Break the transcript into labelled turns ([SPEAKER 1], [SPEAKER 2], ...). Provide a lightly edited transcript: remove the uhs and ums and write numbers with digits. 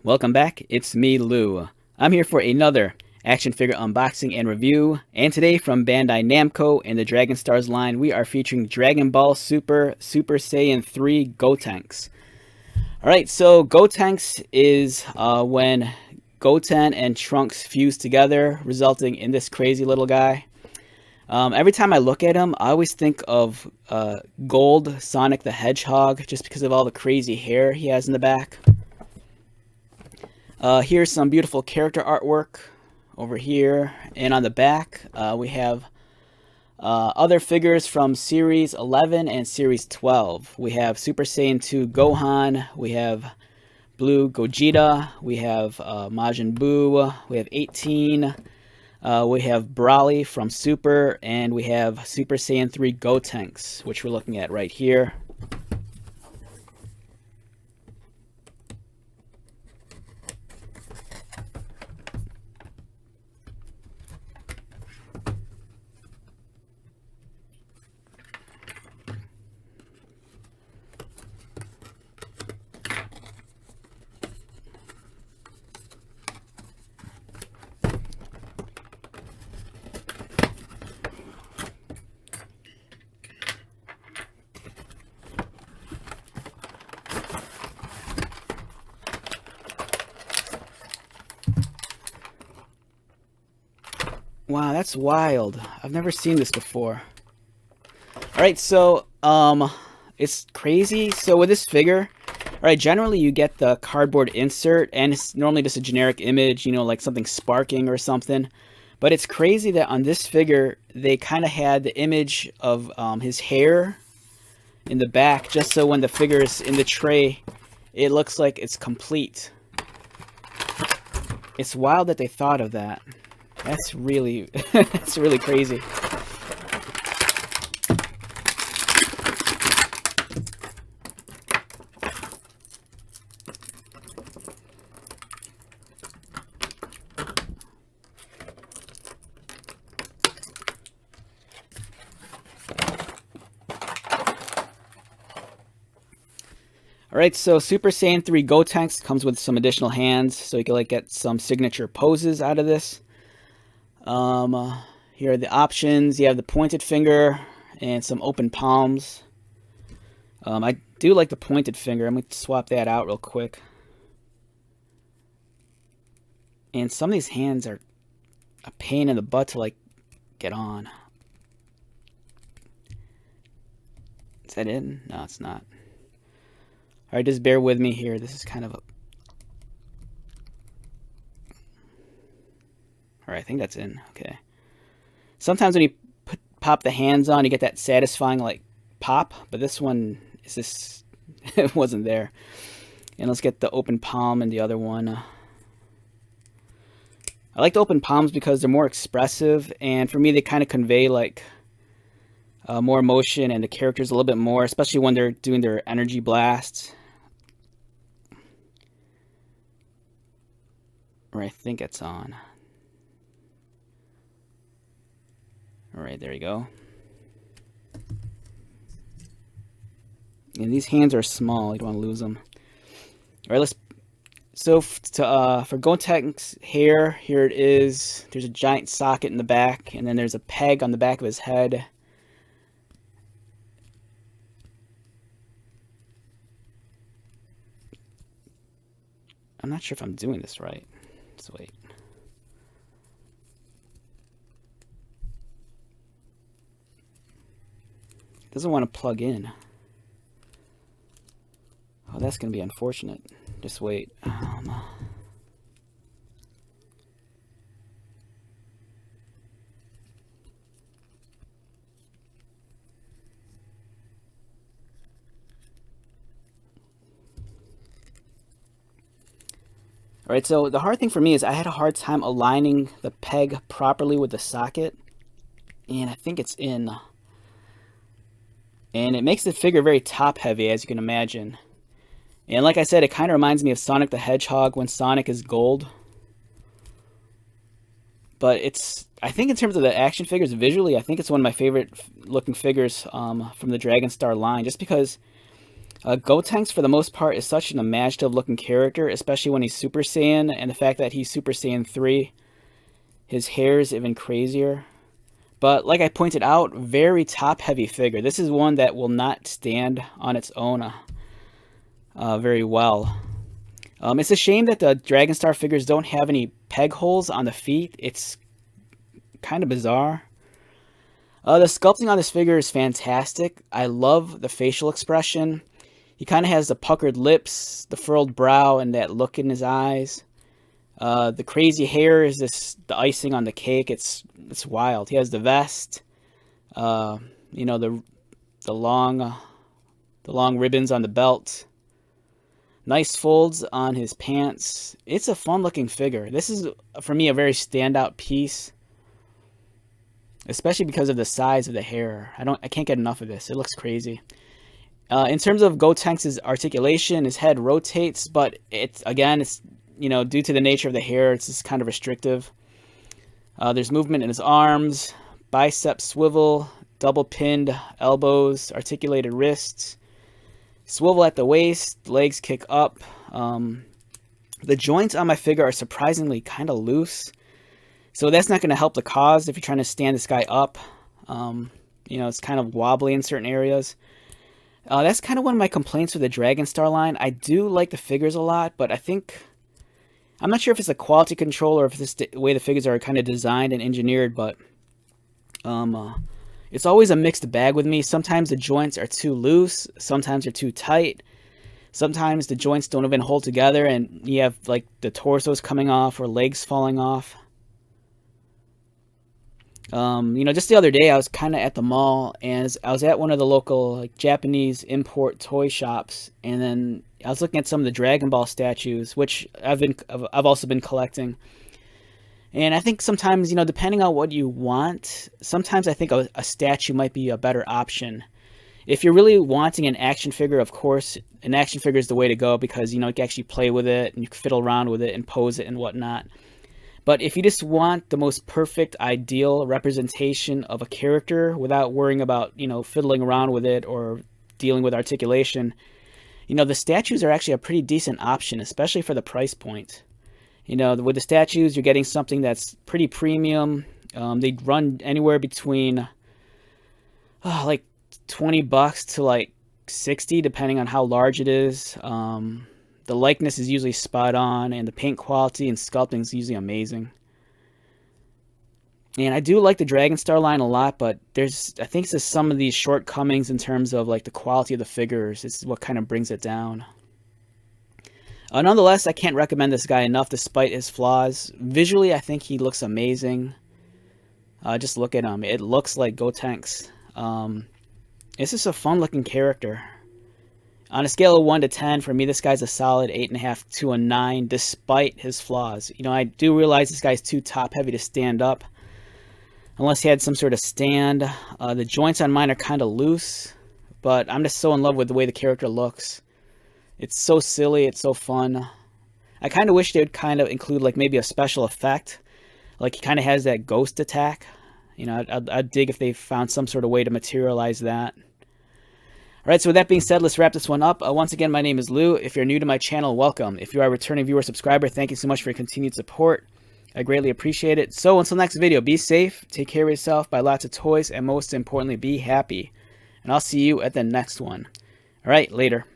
[SPEAKER 1] Welcome back, it's me, Lou. I'm here for another action figure unboxing and review, and today from Bandai Namco and the Dragon Stars line, we are featuring Dragon Ball Super Saiyan 3 Gotenks. Alright, so Gotenks is when Goten and Trunks fuse together, resulting in this crazy little guy. Every time I look at him, I always think of Gold Sonic the Hedgehog, just because of all the crazy hair he has in the back. Here's some beautiful character artwork over here, and on the back we have other figures from Series 11 and Series 12. We have Super Saiyan 2 Gohan, we have Blue Gogeta, we have Majin Buu, we have 18, we have Broly from Super, and we have Super Saiyan 3 Gotenks, which we're looking at right here. Wow, that's wild. I've never seen this before. Alright, so, it's crazy. So with this figure, alright, generally you get the cardboard insert, and it's normally just a generic image, you know, like something sparking or something. But it's crazy that on this figure, they kind of had the image of his hair in the back, just so when the figure is in the tray, it looks like it's complete. It's wild that they thought of that. That's really, that's really crazy. Alright, so Super Saiyan 3 Gotenks comes with some additional hands, so you can like get some signature poses out of this. Here are the options. You have the pointed finger and some open palms. I do like the pointed finger. I'm going to swap that out real quick. And some of these hands are a pain in the butt to like get on. Is that it? No, it's not. Alright, just bear with me here. This is kind of a... Alright, I think that's in. Okay. Sometimes when you pop the hands on, you get that satisfying, like, pop. But this one is just... it wasn't there. And let's get the open palm and the other one. I like the open palms because they're more expressive. And for me, they kind of convey, like, more emotion and the characters a little bit more. Especially when they're doing their energy blasts. Or I think it's on. Alright, there you go. And these hands are small, you don't want to lose them. Alright, let's... So, for Gotenks' hair, here it is. There's a giant socket in the back, and then there's a peg on the back of his head. I'm not sure if I'm doing this right. Let's wait. It doesn't want to plug in. Oh, that's going to be unfortunate. Just wait. Alright, so the hard thing for me is I had a hard time aligning the peg properly with the socket. And I think it's in. And it makes the figure very top heavy, as you can imagine. And like I said, it kind of reminds me of Sonic the Hedgehog when Sonic is gold. But it's, I think in terms of the action figures visually, I think it's one of my favorite looking figures from the Dragon Star line. Just because Gotenks, for the most part, is such an imaginative looking character, especially when he's Super Saiyan, and the fact that he's Super Saiyan 3, his hair is even crazier. But like I pointed out, very top heavy figure. This is one that will not stand on its own very well. It's a shame that the Dragon Star figures don't have any peg holes on the feet. It's kind of bizarre. The sculpting on this figure is fantastic. I love the facial expression. He kind of has the puckered lips, the furrowed brow, and that look in his eyes. The crazy hair is the icing on the cake. It's wild. He has the vest. You know, the long ribbons on the belt. Nice folds on his pants. It's a fun looking figure. This is, for me, a very standout piece, especially because of the size of the hair. I can't get enough of this. It looks crazy. In terms of Gotenks' articulation, his head rotates, but it's you know, due to the nature of the hair, it's just kind of restrictive. There's movement in his arms, bicep swivel, double pinned elbows, articulated wrists, swivel at the waist, legs kick up. The joints on my figure are surprisingly kind of loose, so that's not going to help the cause if you're trying to stand this guy up. You know, it's kind of wobbly in certain areas. That's kind of one of my complaints with the Dragon Star line. I do like the figures a lot, but I'm not sure if it's a quality control or if it's the way the figures are kind of designed and engineered, but it's always a mixed bag with me. Sometimes the joints are too loose, sometimes they're too tight, sometimes the joints don't even hold together and you have like the torsos coming off or legs falling off. You know, just the other day I was kind of at the mall and I was at one of the local like Japanese import toy shops, and then I was looking at some of the Dragon Ball statues, which I've also been collecting. And I think sometimes, you know, depending on what you want, sometimes I think a statue might be a better option. If you're really wanting an action figure, of course, an action figure is the way to go because, you know, you can actually play with it and you can fiddle around with it and pose it and whatnot. But if you just want the most perfect, ideal representation of a character without worrying about, you know, fiddling around with it or dealing with articulation, you know, the statues are actually a pretty decent option, especially for the price point. You know, with the statues, you're getting something that's pretty premium. They run anywhere between like $20 to like 60, depending on how large it is. The likeness is usually spot on, and the paint quality and sculpting is usually amazing. And I do like the Dragon Star line a lot, but I think it's just some of these shortcomings in terms of like the quality of the figures. This is what kind of brings it down. Nonetheless, I can't recommend this guy enough despite his flaws. Visually, I think he looks amazing. Just look at him. It looks like Gotenks. It's just a fun looking character. On a scale of 1 to 10, for me, this guy's a solid 8.5 to a 9, despite his flaws. You know, I do realize this guy's too top-heavy to stand up, unless he had some sort of stand. The joints on mine are kind of loose, but I'm just so in love with the way the character looks. It's so silly, it's so fun. I kind of wish they would kind of include, like, maybe a special effect. Like, he kind of has that ghost attack. You know, I'd dig if they found some sort of way to materialize that. Alright, so with that being said, let's wrap this one up. Once again, my name is Lou. If you're new to my channel, welcome. If you are a returning viewer or subscriber, thank you so much for your continued support. I greatly appreciate it. So until next video, be safe, take care of yourself, buy lots of toys, and most importantly, be happy. And I'll see you at the next one. Alright, later.